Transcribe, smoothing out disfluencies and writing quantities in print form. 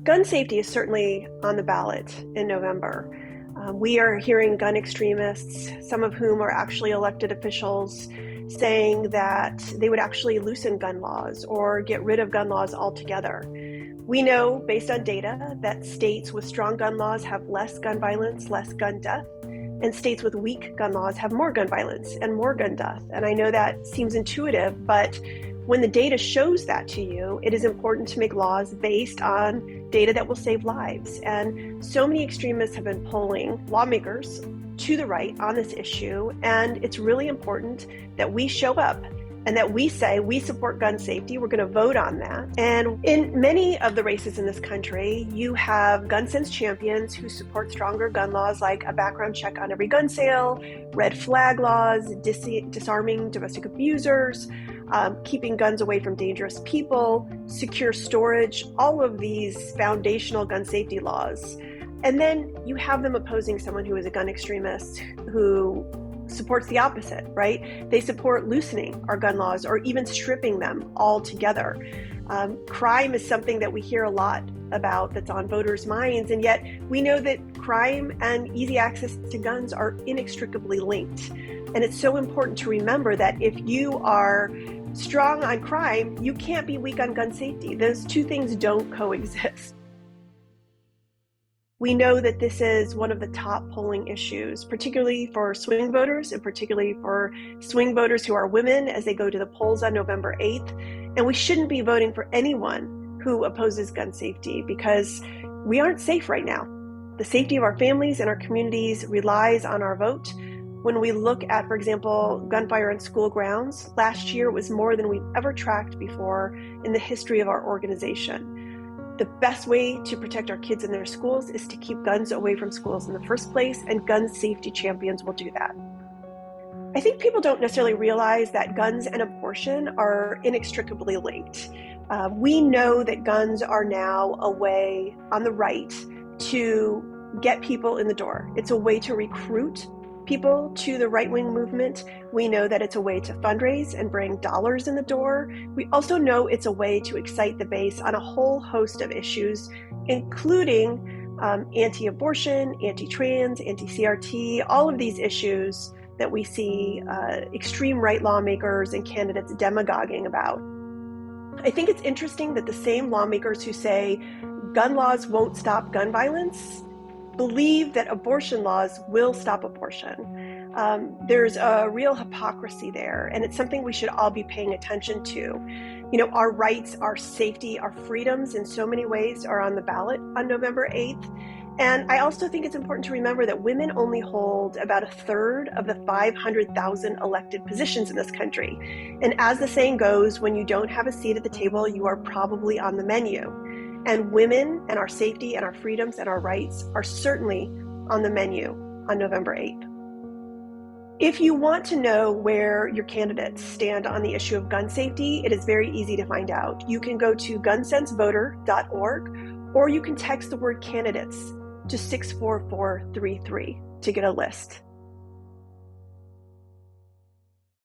Gun safety is certainly on the ballot in November. We are hearing gun extremists, some of whom are actually elected officials, saying that they would actually loosen gun laws or get rid of gun laws altogether. We know, based on data, that states with strong gun laws have less gun violence, less gun death, and states with weak gun laws have more gun violence and more gun death. And I know that seems intuitive, but when the data shows that to you, it is important to make laws based on data that will save lives. And so many extremists have been polling lawmakers to the right on this issue, and it's really important that we show up and that we say we support gun safety. We're going to vote on that. And in many of the races in this country, you have gun sense champions who support stronger gun laws like a background check on every gun sale, red flag laws, disarming domestic abusers, keeping guns away from dangerous people, secure storage, all of these foundational gun safety laws. And then you have them opposing someone who is a gun extremist who supports the opposite, right? They support loosening our gun laws or even stripping them altogether. Crime is something that we hear a lot about that's on voters' minds, and yet we know that crime and easy access to guns are inextricably linked. And it's so important to remember that if you are strong on crime, you can't be weak on gun safety. Those two things don't coexist. We know that this is one of the top polling issues, particularly for swing voters and particularly for swing voters who are women as they go to the polls on November 8th. And we shouldn't be voting for anyone who opposes gun safety because we aren't safe right now. The safety of our families and our communities relies on our vote. When we look at, for example, gunfire on school grounds, last year was more than we've ever tracked before in the history of our organization. The best way to protect our kids in their schools is to keep guns away from schools in the first place, and gun safety champions will do that. I think people don't necessarily realize that guns and abortion are inextricably linked. We know that guns are now a way on the right to get people in the door. It's a way to recruit people to the right-wing movement. We know that it's a way to fundraise and bring dollars in the door. We also know it's a way to excite the base on a whole host of issues, including anti-abortion, anti-trans, anti-CRT, all of these issues that we see extreme right lawmakers and candidates demagoguing about. I think it's interesting that the same lawmakers who say gun laws won't stop gun violence believe that abortion laws will stop abortion. There's a real hypocrisy there, and it's something we should all be paying attention to. You know, our rights, our safety, our freedoms in so many ways are on the ballot on November 8th. And I also think it's important to remember that women only hold about a third of the 500,000 elected positions in this country. And as the saying goes, when you don't have a seat at the table, you are probably on the menu. And women and our safety and our freedoms and our rights are certainly on the menu on November 8th. If you want to know where your candidates stand on the issue of gun safety, it is very easy to find out. You can go to gunsensevoter.org, or you can text the word candidates to 64433 to get a list.